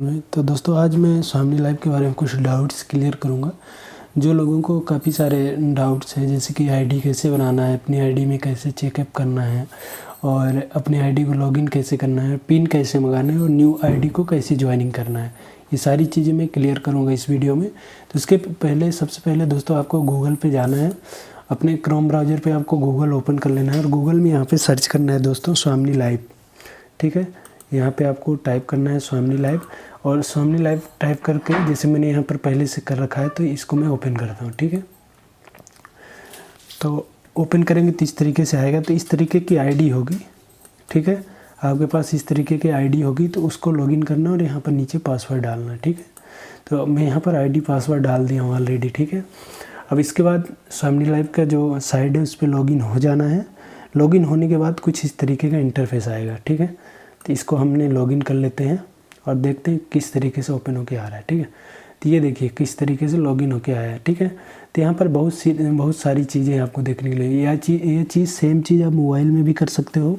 तो दोस्तों आज मैं स्वामी लाइव के बारे में कुछ डाउट्स क्लियर करूंगा। जो लोगों को काफ़ी सारे डाउट्स हैं, जैसे कि आईडी कैसे बनाना है, अपनी आईडी में कैसे चेकअप करना है, और अपनी आईडी को लॉगिन कैसे करना है, पिन कैसे मंगाना है, और न्यू आईडी को कैसे ज्वाइनिंग करना है, ये सारी चीज़ें मैं क्लियर करूँगा इस वीडियो में। तो इसके पहले सबसे पहले दोस्तों आपको गूगल पर जाना है। अपने क्रोम ब्राउज़र पर आपको गूगल ओपन कर लेना है और गूगल में यहाँ पर सर्च करना है दोस्तों स्वामी लाइव। ठीक है, यहाँ पे आपको टाइप करना है स्वामी लाइव, और स्वामी लाइव टाइप करके जैसे मैंने यहाँ पर पहले से कर रखा है तो इसको मैं ओपन करता हूँ। ठीक है, तो ओपन करेंगे तो इस तरीके से आएगा। तो इस तरीके की आईडी होगी। ठीक है, आपके पास इस तरीके की आईडी होगी तो उसको लॉगिन करना और यहाँ पर नीचे पासवर्ड डालना। ठीक है, तो मैं यहाँ पर आईडी पासवर्ड डाल दिया हूँ ऑलरेडी। ठीक है, अब इसके बाद स्वामी लाइव का जो साइड है उस पर लॉगिन हो जाना है। लॉगिन होने के बाद कुछ इस तरीके का इंटरफेस आएगा। ठीक है, तो इसको हमने लॉगिन कर लेते हैं और देखते हैं किस तरीके से ओपन होके आ रहा है। ठीक है, तो ये देखिए किस तरीके से लॉगिन होके आया है। ठीक है, तो यहाँ पर बहुत सारी चीज़ें आपको देखने के लिए, ये चीज़ सेम चीज़ आप मोबाइल में भी कर सकते हो,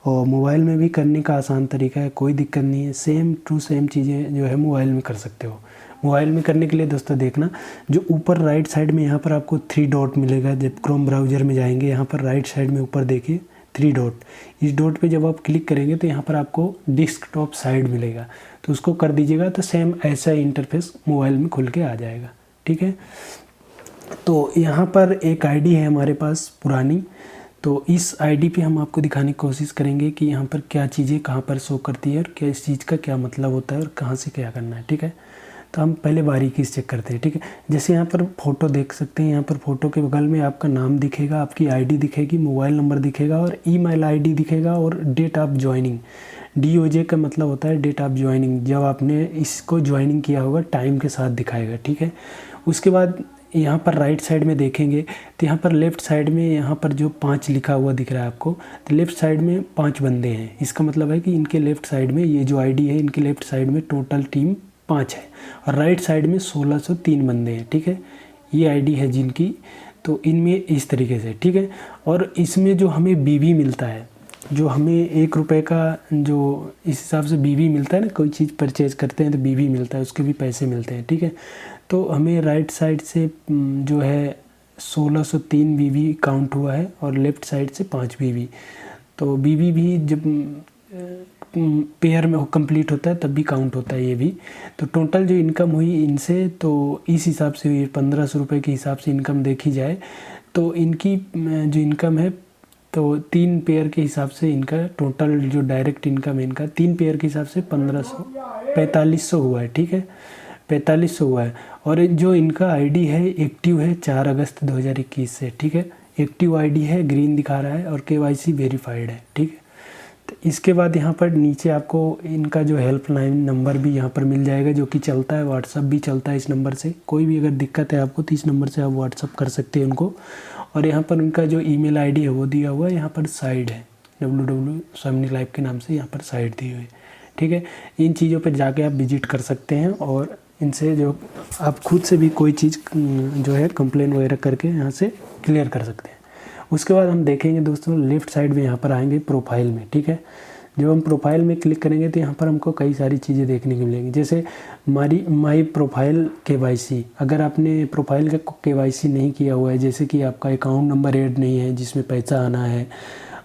और मोबाइल में भी करने का आसान तरीका है, कोई दिक्कत नहीं है। सेम टू सेम चीज़ें जो है मोबाइल में कर सकते हो। मोबाइल में करने के लिए दोस्तों देखना, जो ऊपर राइट साइड में यहाँ पर आपको 3 डॉट मिलेगा। जब क्रोम ब्राउज़र में जाएंगे यहाँ पर राइट साइड में ऊपर देखिए 3 डॉट, इस डॉट पे जब आप क्लिक करेंगे तो यहाँ पर आपको डेस्कटॉप साइड मिलेगा, तो उसको कर दीजिएगा तो सेम ऐसा इंटरफेस मोबाइल में खुल के आ जाएगा। ठीक है, तो यहाँ पर एक आईडी है हमारे पास पुरानी, तो इस आईडी पे हम आपको दिखाने की कोशिश करेंगे कि यहाँ पर क्या चीज़ें कहाँ पर शो करती है और क्या इस चीज़ का क्या मतलब होता है और कहाँ से क्या करना है। ठीक है, तो हम पहले बारीकी से चेक करते हैं। ठीक है, जैसे यहाँ पर फ़ोटो देख सकते हैं, यहाँ पर फ़ोटो के बगल में आपका नाम दिखेगा, आपकी आईडी दिखेगी, मोबाइल नंबर दिखेगा और ईमेल आईडी दिखेगा और डेट ऑफ ज्वाइनिंग। DOJ का मतलब होता है डेट ऑफ ज्वाइनिंग, जब आपने इसको ज्वाइनिंग किया होगा टाइम के साथ दिखाएगा। ठीक है, उसके बाद यहाँ पर राइट साइड में देखेंगे तो यहाँ पर लेफ़्ट साइड में यहाँ पर जो 5 लिखा हुआ दिख रहा है आपको, तो लेफ़्ट साइड में 5 बंदे हैं। इसका मतलब है कि इनके लेफ़्ट साइड में ये जो आईडी है, इनके लेफ़्ट साइड में टोटल टीम 5 है और राइट साइड में 1603 बंदे हैं। ठीक है, ये आईडी है जिनकी, तो इनमें इस तरीके से। ठीक है, और इसमें जो हमें BB मिलता है, जो हमें 1 रुपये का जो इस हिसाब से BB मिलता है ना, कोई चीज़ परचेज़ करते हैं तो BB मिलता है, उसके भी पैसे मिलते हैं। ठीक है, तो हमें राइट साइड से जो है 1603 BB काउंट हुआ है और लेफ़्ट साइड से 5 BB। तो BB भी जब पेयर में कंप्लीट होता है तब भी काउंट होता है ये भी। तो टोटल जो इनकम हुई इनसे, तो इस हिसाब से हुई 1500 रुपये के हिसाब से इनकम देखी जाए तो इनकी जो इनकम है, तो 3 पेयर के हिसाब से इनका टोटल जो डायरेक्ट इनकम है इनका 3 पेयर के हिसाब से 4500 हुआ है। ठीक है, 4500 हुआ है। और जो इनका आईडी है एक्टिव है 4 अगस्त 2021 से। ठीक है, एक्टिव आईडी है, ग्रीन दिखा रहा है और KYC वेरीफाइड है। ठीक है, तो इसके बाद यहाँ पर नीचे आपको इनका जो हेल्पलाइन नंबर भी यहाँ पर मिल जाएगा, जो कि चलता है, व्हाट्सअप भी चलता है इस नंबर से। कोई भी अगर दिक्कत है आपको तो इस नंबर से आप व्हाट्सअप कर सकते हैं उनको। और यहाँ पर उनका जो ईमेल आईडी है वो दिया हुआ है, यहाँ पर साइड है www.swamini के नाम से यहाँ पर साइट दी हुई है। ठीक है, इन चीज़ों पर जाके आप विजिट कर सकते हैं और इनसे जो आप खुद से भी कोई चीज़ जो है कंप्लेन वगैरह करके यहाँ से क्लियर कर सकते हैं। उसके बाद हम देखेंगे दोस्तों लेफ़्ट साइड में यहाँ पर आएंगे प्रोफाइल में। ठीक है, जब हम प्रोफाइल में क्लिक करेंगे तो यहाँ पर हमको कई सारी चीज़ें देखने को मिलेंगी, जैसे माई प्रोफाइल KYC। अगर आपने प्रोफाइल का KYC नहीं किया हुआ है, जैसे कि आपका अकाउंट नंबर ऐड नहीं है जिसमें पैसा आना है,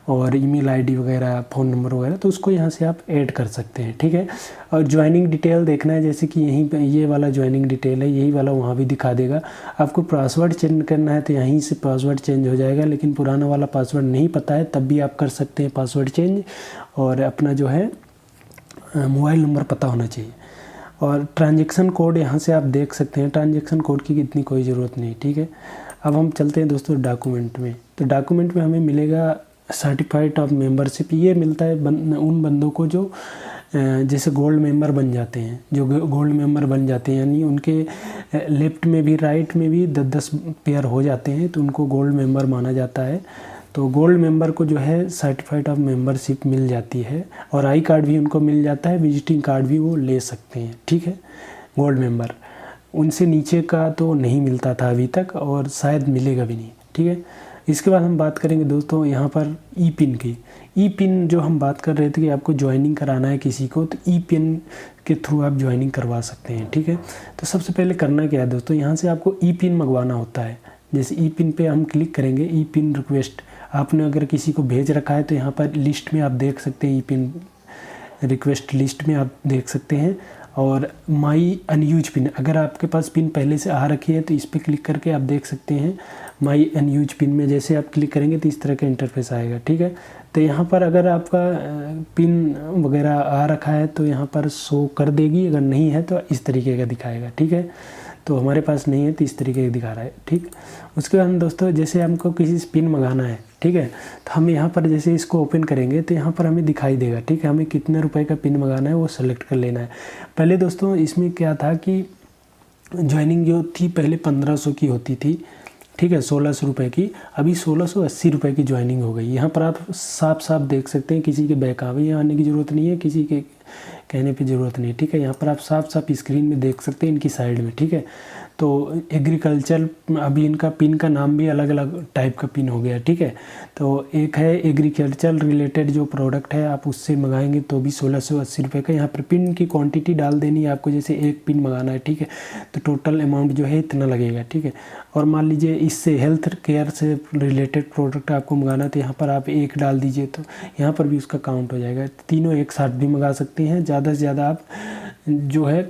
और ईमेल आईडी वगैरह, फ़ोन नंबर वगैरह, तो उसको यहाँ से आप ऐड कर सकते हैं। ठीक है, और ज्वाइनिंग डिटेल देखना है, जैसे कि यहीं पे ये वाला ज्वाइनिंग डिटेल है, यही वाला वहाँ भी दिखा देगा। आपको पासवर्ड चेंज करना है तो यहीं से पासवर्ड चेंज हो जाएगा, लेकिन पुराना वाला पासवर्ड नहीं पता है तब भी आप कर सकते हैं पासवर्ड चेंज। और अपना जो है मोबाइल नंबर पता होना चाहिए। और ट्रांजेक्शन कोड यहाँ से आप देख सकते हैं, ट्रांजेक्शन कोड की इतनी कोई ज़रूरत नहीं। ठीक है, अब हम चलते हैं दोस्तों डॉक्यूमेंट में। तो डॉक्यूमेंट में हमें मिलेगा सर्टिफाइड ऑफ मेंबरशिप। ये मिलता है उन बंदों को जो जैसे गोल्ड मेंबर बन जाते हैं, जो गोल्ड मेंबर बन जाते हैं, यानी उनके लेफ्ट में भी राइट में भी 10-10 पेयर हो जाते हैं तो उनको गोल्ड मेंबर माना जाता है। तो गोल्ड मेंबर को जो है सर्टिफाइड ऑफ मेंबरशिप मिल जाती है और आई कार्ड भी उनको मिल जाता है, विजिटिंग कार्ड भी वो ले सकते हैं। ठीक है, गोल्ड मेंबर उनसे नीचे का तो नहीं मिलता था अभी तक और शायद मिलेगा भी नहीं। ठीक है, इसके बाद हम बात करेंगे दोस्तों यहाँ पर ई पिन की। ई पिन जो हम बात कर रहे थे कि आपको ज्वाइनिंग कराना है किसी को, तो ई पिन के थ्रू आप ज्वाइनिंग करवा सकते हैं, ठीक है। तो सबसे पहले करना क्या है दोस्तों, यहाँ से आपको ई पिन मंगवाना होता है। जैसे ई पिन पे हम क्लिक करेंगे, ई पिन रिक्वेस्ट आपने अगर किसी को भेज रखा है तो यहाँ पर लिस्ट में आप देख सकते हैं, ई पिन रिक्वेस्ट लिस्ट में आप देख सकते हैं। और माई अनयूज पिन, अगर आपके पास पिन पहले से आ रखी है तो इस पर क्लिक करके आप देख सकते हैं माई अनयूज पिन में। जैसे आप क्लिक करेंगे तो इस तरह का इंटरफेस आएगा, ठीक है। तो यहाँ पर अगर आपका पिन वगैरह आ रखा है तो यहाँ पर शो कर देगी, अगर नहीं है तो इस तरीके का दिखाएगा, ठीक है। तो हमारे पास नहीं है तो इस तरीके का दिखा रहा है, ठीक। उसके बाद दोस्तों जैसे हमको किसी से पिन मंगाना है, ठीक है, तो हम यहाँ पर जैसे इसको ओपन करेंगे तो यहाँ पर हमें दिखाई देगा, ठीक है। हमें कितने रुपए का पिन मंगाना है वो सेलेक्ट कर लेना है। पहले दोस्तों इसमें क्या था कि ज्वाइनिंग जो थी पहले 1500 की होती थी, ठीक है, 1600 रुपये की, अभी 1680 रुपये की ज्वाइनिंग हो गई। यहाँ पर आप साफ साफ देख सकते हैं, किसी के बहकावे आने की ज़रूरत नहीं है, किसी के कहने पे ज़रूरत नहीं, ठीक है। यहाँ पर आप साफ साफ स्क्रीन में देख सकते हैं इनकी साइड में, ठीक है। तो एग्रीकल्चर, अभी इनका पिन का नाम भी अलग अलग टाइप का पिन हो गया, ठीक है। तो एक है एग्रीकल्चर रिलेटेड जो प्रोडक्ट है आप उससे मंगाएंगे तो भी 1680 रुपये का। यहाँ पर पिन की क्वांटिटी डाल देनी है आपको, जैसे एक पिन मंगाना है, ठीक है, तो टोटल अमाउंट जो है इतना लगेगा, ठीक है। और मान लीजिए इससे हेल्थ केयर से रिलेटेड प्रोडक्ट आपको मंगाना है तो यहाँ पर आप एक डाल दीजिए तो यहाँ पर भी उसका काउंट हो जाएगा। तीनों एक साथ भी मंगा सकते हैं, ज़्यादा से ज़्यादा आप जो है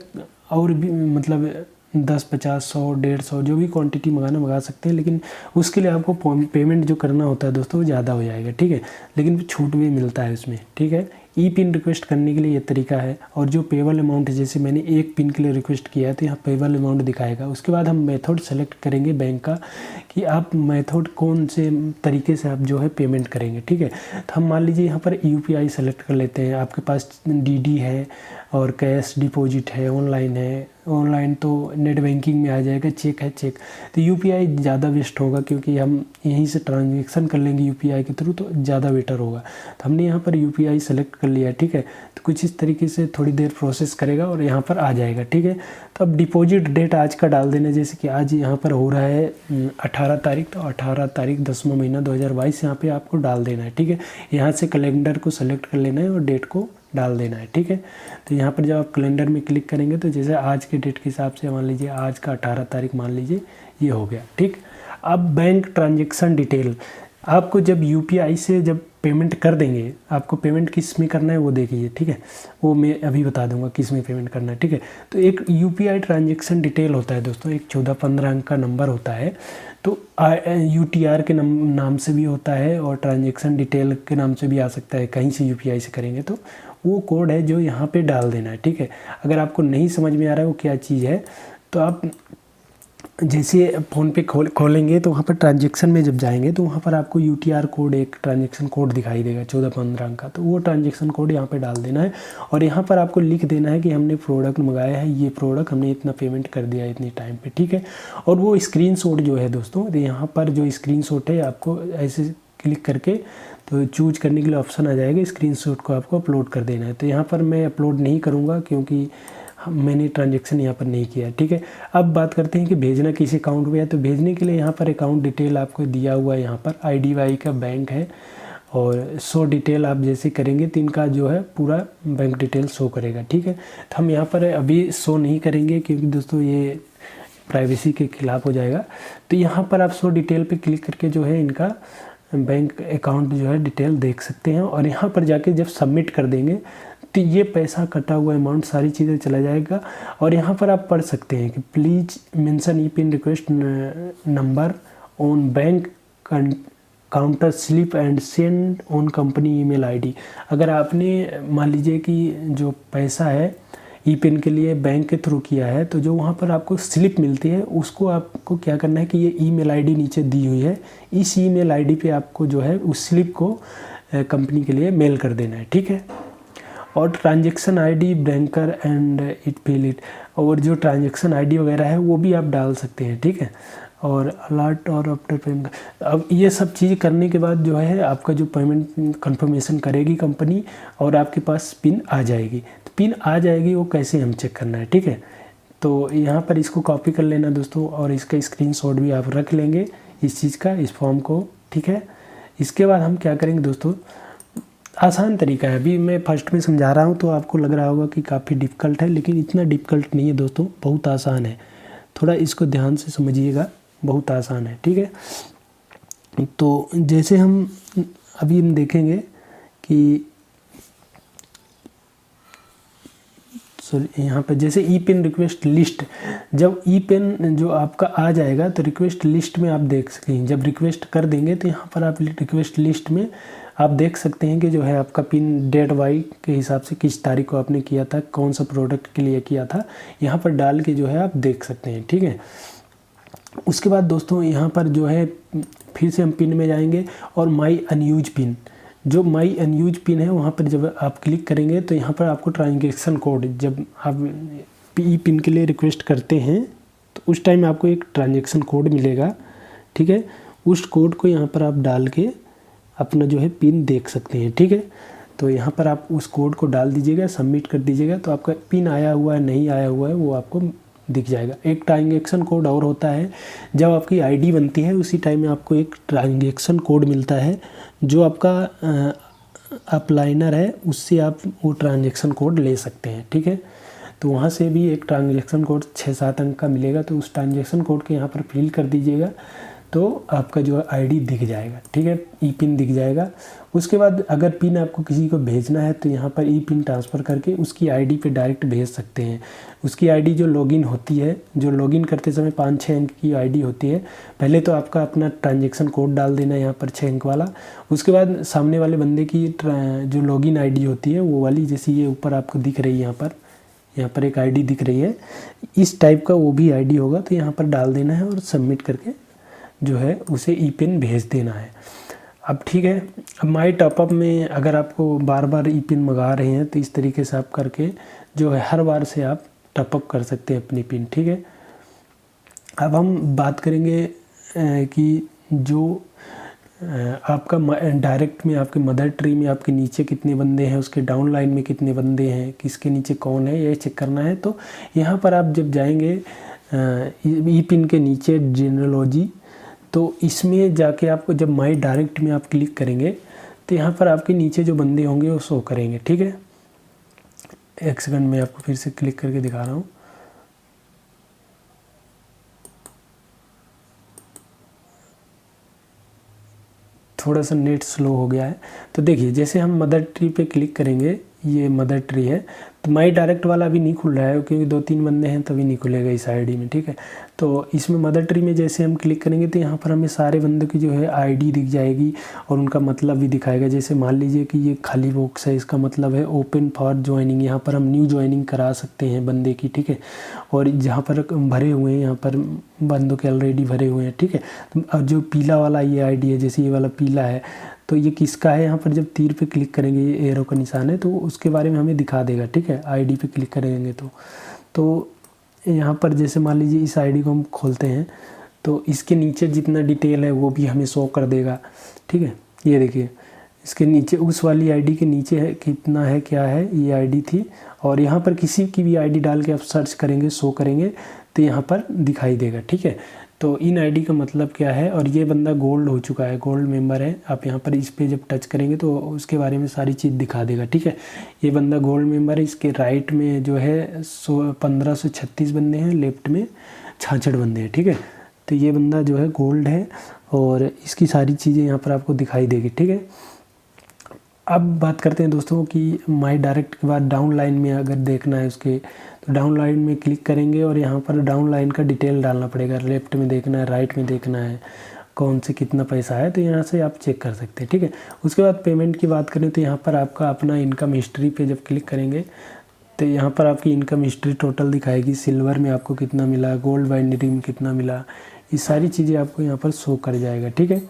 और भी मतलब 10, 50, 100, 150 जो भी क्वांटिटी मंगा सकते हैं, लेकिन उसके लिए आपको पेमेंट जो करना होता है दोस्तों वो ज़्यादा हो जाएगा, ठीक है। लेकिन छूट भी मिलता है उसमें, ठीक है। ई पिन रिक्वेस्ट करने के लिए ये तरीका है। और जो पेबल अमाउंट, जैसे मैंने एक पिन के लिए रिक्वेस्ट किया है तो यहाँ पेबल अमाउंट दिखाएगा। उसके बाद हम मेथड सेलेक्ट करेंगे बैंक का कि आप मेथड कौन से तरीके से आप जो है पेमेंट करेंगे, ठीक है। तो हम मान लीजिए यहाँ पर UPI सेलेक्ट कर लेते हैं। आपके पास DD है और कैश डिपॉजिट है, ऑनलाइन है, ऑनलाइन तो नेट बैंकिंग में आ जाएगा, चेक है चेक, तो UPI ज़्यादा बेस्ट होगा क्योंकि हम यहीं से ट्रांजेक्शन कर लेंगे UPI के थ्रू, तो ज़्यादा बेटर होगा। तो हमने यहाँ पर UPI सेलेक्ट कर लिया, ठीक है। तो कुछ इस तरीके से थोड़ी देर प्रोसेस करेगा और यहाँ पर आ जाएगा, ठीक है। तो अब डिपॉजिट डेट आज का डाल देना, जैसे कि आज यहाँ पर हो रहा है 18 तारीख, तो 18 तारीख 10वां महीना 2022 यहाँ पर आपको डाल देना है, ठीक है। यहाँ से कैलेंडर को सेलेक्ट कर लेना है और डेट को डाल देना है, ठीक है। तो यहाँ पर जब आप कैलेंडर में क्लिक करेंगे तो जैसे आज के डेट के हिसाब से मान लीजिए आज का 18 तारीख मान लीजिए ये हो गया, ठीक। अब बैंक ट्रांजैक्शन डिटेल, आपको जब UPI से जब पेमेंट कर देंगे, आपको पेमेंट किस में करना है वो देखिए, ठीक है। वो मैं अभी बता दूंगा किस में पेमेंट करना है, ठीक है। तो एक UPI ट्रांजैक्शन डिटेल होता है दोस्तों, एक 14-15 अंक का नंबर होता है। तो UTR के नाम से भी होता है और ट्रांजैक्शन डिटेल के नाम से भी आ सकता है, कहीं से UPI से करेंगे तो वो कोड है जो यहाँ पे डाल देना है, ठीक है। अगर आपको नहीं समझ में आ रहा है वो क्या चीज़ है तो आप जैसे फ़ोन पे खोलेंगे तो वहाँ पर ट्रांजैक्शन में जब जाएंगे तो वहाँ पर आपको UTR कोड, एक ट्रांजैक्शन कोड दिखाई देगा 14-15 अंक का, तो वो ट्रांजैक्शन कोड यहाँ पे डाल देना है। और यहाँ पर आपको लिख देना है कि हमने प्रोडक्ट मंगाया है, ये प्रोडक्ट हमने इतना पेमेंट कर दिया इतने टाइम पे, ठीक है। और वो स्क्रीनशॉट जो है दोस्तों, यहाँ पर जो स्क्रीनशॉट है आपको ऐसे क्लिक करके तो चूज करने के लिए ऑप्शन आ जाएगा, स्क्रीनशॉट को आपको अपलोड कर देना है। तो यहाँ पर मैं अपलोड नहीं करूँगा क्योंकि मैंने ट्रांजैक्शन यहाँ पर नहीं किया, ठीक है। अब बात करते हैं कि भेजना किस अकाउंट में है। तो भेजने के लिए यहाँ पर अकाउंट डिटेल आपको दिया हुआ है, यहाँ पर IDY का बैंक है और शो डिटेल आप जैसे करेंगे तो इनका जो है पूरा बैंक डिटेल शो करेगा, ठीक है। तो हम यहाँ पर अभी शो नहीं करेंगे क्योंकि दोस्तों ये प्राइवेसी के खिलाफ हो जाएगा। तो यहाँ पर आप शो डिटेल पे क्लिक करके जो है इनका बैंक अकाउंट जो है डिटेल देख सकते हैं। और यहाँ पर जाके जब सबमिट कर देंगे तो ये पैसा कटा हुआ अमाउंट सारी चीज़ें चला जाएगा। और यहाँ पर आप पढ़ सकते हैं कि please mention E pin request number on bank counter slip and send on company email ID। अगर आपने मान लीजिए कि जो पैसा है ई पिन के लिए बैंक के थ्रू किया है तो जो वहाँ पर आपको स्लिप मिलती है उसको आपको क्या करना है कि ये ईमेल ID नीचे दी हुई है, इस ईमेल ID पे आपको जो है उस स्लिप को कंपनी के लिए मेल कर देना है, ठीक है। और transaction ID banker and it fill it, और जो ट्रांजैक्शन ID वगैरह है वो भी आप डाल सकते हैं, ठीक है। और अलर्ट और आफ्टर पेमेंट, अब ये सब चीज़ करने के बाद जो है आपका जो पेमेंट कंफर्मेशन करेगी कंपनी और आपके पास पिन आ जाएगी। तो पिन आ जाएगी वो कैसे हम चेक करना है, ठीक है। तो यहाँ पर इसको कॉपी कर लेना दोस्तों और इसका स्क्रीनशॉट भी आप रख लेंगे इस चीज़ का, इस फॉर्म को, ठीक है। इसके बाद हम क्या करेंगे दोस्तों, आसान तरीका है। अभी मैं फर्स्ट में समझा रहा हूँ तो आपको लग रहा होगा कि काफ़ी डिफ़िकल्ट है, लेकिन इतना डिफ़िकल्ट नहीं है दोस्तों, बहुत आसान है। थोड़ा इसको ध्यान से समझिएगा, बहुत आसान है, ठीक है। तो जैसे हम अभी हम देखेंगे कि यहाँ पर जैसे ई पिन रिक्वेस्ट लिस्ट, जब ई पिन जो आपका आ जाएगा तो रिक्वेस्ट लिस्ट में आप देख सकेंगे। जब रिक्वेस्ट कर देंगे तो यहाँ पर आप रिक्वेस्ट लिस्ट में आप देख सकते हैं कि जो है आपका पिन डेट वाई के हिसाब से किस तारीख को आपने किया था, कौन सा प्रोडक्ट के लिए किया था, यहाँ पर डाल के जो है आप देख सकते हैं, ठीक है। उसके बाद दोस्तों यहाँ पर जो है फिर से हम पिन में जाएंगे और माई अनयूज पिन, जो माई अनयूज पिन है वहाँ पर जब आप क्लिक करेंगे तो यहाँ पर आपको ट्रांजैक्शन कोड, जब आप ई पिन के लिए रिक्वेस्ट करते हैं तो उस टाइम आपको एक ट्रांजैक्शन कोड मिलेगा, ठीक है। उस कोड को यहाँ पर आप डाल के अपना जो है पिन देख सकते हैं, ठीक है। तो यहाँ पर आप उस कोड को डाल दीजिएगा, सबमिट कर दीजिएगा, तो आपका पिन आया हुआ है नहीं आया हुआ है वो आपको दिख जाएगा। एक ट्रांजैक्शन कोड और होता है, जब आपकी आईडी बनती है उसी टाइम में आपको एक ट्रांजैक्शन कोड मिलता है, जो आपका अपलाइनर है उससे आप वो ट्रांजैक्शन कोड ले सकते हैं, ठीक है। तो वहाँ से भी एक ट्रांजैक्शन कोड 6-7 अंक का मिलेगा, तो उस ट्रांजैक्शन कोड के यहाँ पर फिल कर दीजिएगा तो आपका जो आईडी दिख जाएगा, ठीक है, ई पिन दिख जाएगा। उसके बाद अगर पिन आपको किसी को भेजना है तो यहाँ पर ई पिन ट्रांसफ़र करके उसकी आईडी पे डायरेक्ट भेज सकते हैं। उसकी आईडी जो लॉगिन होती है, जो लॉगिन करते समय 5-6 अंक की आईडी होती है, पहले तो आपका अपना ट्रांजैक्शन कोड डाल देना है यहाँ पर 6 अंक वाला। उसके बाद सामने वाले बंदे की जो लॉगिन आईडी होती है वो वाली, जैसे ये ऊपर आपको दिख रही है, यहाँ पर एक आईडी दिख रही है, इस टाइप का वो भी आईडी होगा, तो यहाँ पर डाल देना है और सबमिट करके जो है उसे ई पिन भेज देना है। अब ठीक है, अब माई टॉपअप में अगर आपको बार बार ई पिन मंगा रहे हैं तो इस तरीके से आप करके जो है हर बार से आप टॉपअप कर सकते हैं अपनी पिन, ठीक है। अब हम बात करेंगे कि जो आपका डायरेक्ट में आपके मदर ट्री में आपके नीचे कितने बंदे हैं, उसके डाउन लाइन में कितने बंदे हैं, किसके नीचे कौन है, ये चेक करना है। तो यहाँ पर आप जब जाएंगे ई पिन के नीचे जेनरलॉजी, तो इसमें जाके आपको जब माई डायरेक्ट में आप क्लिक करेंगे तो यहाँ पर आपके नीचे जो बंदे होंगे वो शो करेंगे, ठीक है। एक सेकंड में आपको फिर से क्लिक करके दिखा रहा हूँ। थोड़ा सा नेट स्लो हो गया है, तो देखिए जैसे हम मदर ट्री पे क्लिक करेंगे, ये मदर ट्री है, तो माई डायरेक्ट वाला अभी नहीं खुल रहा है क्योंकि 2-3 बंदे हैं तभी नहीं खुलेगा इस आईडी में, ठीक है। तो इसमें मदर ट्री में जैसे हम क्लिक करेंगे तो यहाँ पर हमें सारे बंदों की जो है आईडी दिख जाएगी और उनका मतलब भी दिखाएगा। जैसे मान लीजिए कि ये खाली बॉक्स है, इसका मतलब है ओपन फॉर ज्वाइनिंग, यहाँ पर हम न्यू ज्वाइनिंग करा सकते हैं बंदे की, ठीक है। और जहाँ पर भरे हुए हैं यहाँ पर बंदों के ऑलरेडी भरे हुए हैं, ठीक है। अब जो पीला वाला ये आईडी है, जैसे ये वाला पीला है, तो ये किसका है, यहाँ पर जब तीर पे क्लिक करेंगे, ये एरो का निशान है, तो उसके बारे में हमें दिखा देगा, ठीक है। आईडी पे क्लिक करेंगे तो यहाँ पर जैसे मान लीजिए इस आईडी को हम खोलते हैं तो इसके नीचे जितना डिटेल है वो भी हमें शो कर देगा, ठीक है। ये देखिए इसके नीचे उस वाली आईडी के नीचे है कितना है, क्या है, ये आईडी थी, और यहाँ पर किसी की भी आईडी डाल के आप सर्च करेंगे, शो करेंगे तो यहाँ पर दिखाई देगा, ठीक है। तो इन आईडी का मतलब क्या है, और ये बंदा गोल्ड हो चुका है, गोल्ड मेंबर है। आप यहाँ पर इस पे जब टच करेंगे तो उसके बारे में सारी चीज़ दिखा देगा, ठीक है। ये बंदा गोल्ड मेंबर है, इसके राइट में जो है 1536 बंदे हैं, लेफ्ट में 66 बंदे हैं, ठीक है। तो ये बंदा जो है गोल्ड है और इसकी सारी चीज़ें यहाँ पर आपको दिखाई देगी, ठीक है। अब बात करते हैं दोस्तों कि माई डायरेक्ट के बाद डाउन लाइन में अगर देखना है उसके, तो डाउन लाइन में क्लिक करेंगे और यहाँ पर डाउन लाइन का डिटेल डालना पड़ेगा, लेफ्ट में देखना है, राइट में देखना है, कौन से कितना पैसा है, तो यहाँ से आप चेक कर सकते हैं, ठीक है। उसके बाद पेमेंट की बात करें तो यहाँ पर आपका अपना इनकम हिस्ट्री पे जब क्लिक करेंगे तो यहाँ पर आपकी इनकम हिस्ट्री टोटल दिखाएगी, सिल्वर में आपको कितना मिला, गोल्ड बाइनरी में कितना मिला, ये सारी चीज़ें आपको यहाँ पर शो कर जाएगा, ठीक है।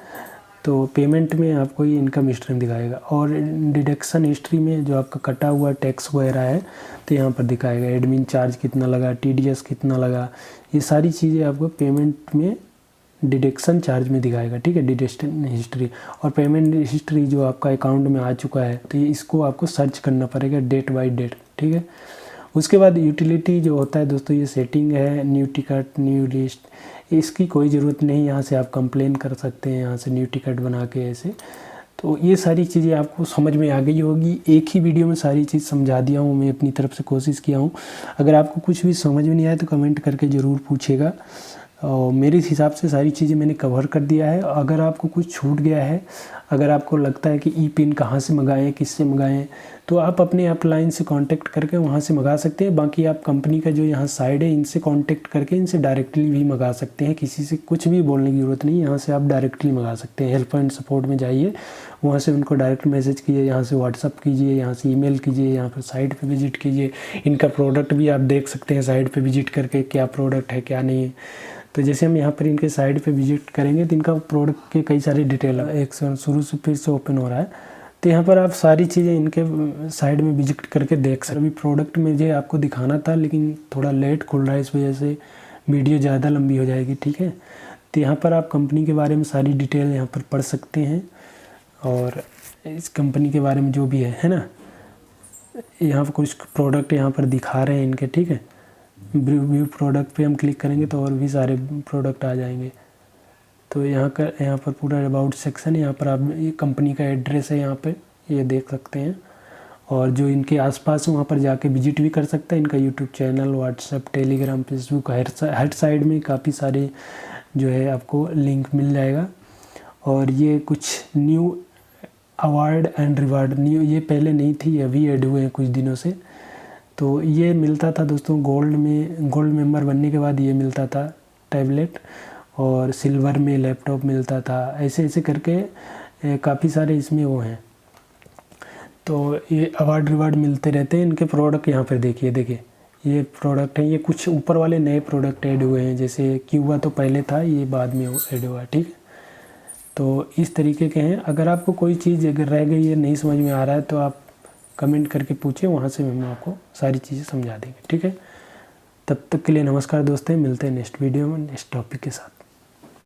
तो पेमेंट में आपको ये इनकम हिस्ट्री में दिखाएगा, और डिडक्शन हिस्ट्री में जो आपका कटा हुआ टैक्स वगैरह है तो यहाँ पर दिखाएगा, एडमिन चार्ज कितना लगा, टीडीएस कितना लगा, ये सारी चीज़ें आपको पेमेंट में डिडक्शन चार्ज में दिखाएगा, ठीक है, डिडक्शन हिस्ट्री। और पेमेंट हिस्ट्री जो आपका अकाउंट में आ चुका है तो ये इसको आपको सर्च करना पड़ेगा डेट बाय डेट, ठीक है। उसके बाद यूटिलिटी जो होता है दोस्तों, ये सेटिंग है, न्यू टिकट, न्यू लिस्ट, इसकी कोई ज़रूरत नहीं, यहाँ से आप कंप्लेन कर सकते हैं, यहाँ से न्यू टिकट बना के ऐसे। तो ये सारी चीज़ें आपको समझ में आ गई होगी। एक ही वीडियो में सारी चीज़ समझा दिया हूँ, मैं अपनी तरफ से कोशिश किया हूँ। अगर आपको कुछ भी समझ में नहीं आया तो कमेंट करके ज़रूर पूछिएगा। और मेरे हिसाब से सारी चीज़ें मैंने कवर कर दिया है। अगर आपको कुछ छूट गया है, अगर आपको लगता है कि ई पिन कहाँ से मंगाएं, किससे मंगाएं, तो आप अपने अपलाइन से कांटेक्ट करके वहाँ से मंगा सकते हैं। बाकी आप कंपनी का जो यहाँ साइड है इनसे कांटेक्ट करके इनसे डायरेक्टली भी मंगा सकते हैं। किसी से कुछ भी बोलने की ज़रूरत नहीं, यहाँ से आप डायरेक्टली मंगा सकते हैं। हेल्प एंड सपोर्ट में जाइए, वहाँ से उनको डायरेक्ट मैसेज कीजिए, यहाँ से व्हाट्सअप कीजिए, यहाँ से ईमेल कीजिए, यहाँ पर साइट पे विजिट कीजिए। इनका प्रोडक्ट भी आप देख सकते हैं साइट पे विजिट करके, क्या प्रोडक्ट है क्या नहीं है। तो जैसे हम यहाँ पर इनके साइट पे विजिट करेंगे तो इनका प्रोडक्ट के कई सारे डिटेल एक शुरू से फिर से ओपन हो रहा है। तो यहाँ पर आप सारी चीज़ें इनके साइड में विजिट करके देख सकते हैं। अभी प्रोडक्ट मुझे आपको दिखाना था लेकिन थोड़ा लेट खुल रहा है, इस वजह से वीडियो ज़्यादा लंबी हो जाएगी, ठीक है। तो यहाँ पर आप कंपनी के बारे में सारी डिटेल यहाँ पर पढ़ सकते हैं और इस कंपनी के बारे में जो भी है ना। यहाँ पर कुछ प्रोडक्ट यहाँ पर दिखा रहे हैं इनके, ठीक है। व्यू प्रोडक्ट पे हम क्लिक करेंगे तो और भी सारे प्रोडक्ट आ जाएंगे। तो यहाँ पर पूरा अबाउट सेक्शन है। यहाँ पर आप ये कंपनी का एड्रेस है, यहाँ पे ये देख सकते हैं। और जो इनके आसपास है वहाँ पर जाके विजिट भी कर सकते हैं। इनका YouTube channel, WhatsApp, Telegram, Facebook, हर साइड में काफ़ी सारे जो है आपको लिंक मिल जाएगा। और ये कुछ new award and reward new, ये पहले नहीं थी, अभी ऐड हुए हैं कुछ दिनों से। तो ये मिलता था दोस्तों गोल्ड मेंबर बनने के बाद ये मिलता था टैबलेट, और सिल्वर में लैपटॉप मिलता था। ऐसे ऐसे करके काफ़ी सारे इसमें वो हैं। तो ये अवार्ड रिवार्ड मिलते रहते हैं। इनके प्रोडक्ट यहाँ पर देखिए ये प्रोडक्ट हैं। ये कुछ ऊपर वाले नए प्रोडक्ट ऐड हुए हैं, जैसे क्यूबा तो पहले था, ये बाद में ऐड हुआ, ठीक है। तो इस तरीके के हैं। अगर आपको कोई चीज़ अगर रह गई है, नहीं समझ में आ रहा है, तो आप कमेंट करके पूछें, वहाँ से हम आपको सारी चीज़ें समझा देंगे, ठीक है। तब तक के लिए नमस्कार दोस्तों, मिलते हैं नेक्स्ट वीडियो में नेक्स्ट टॉपिक के साथ।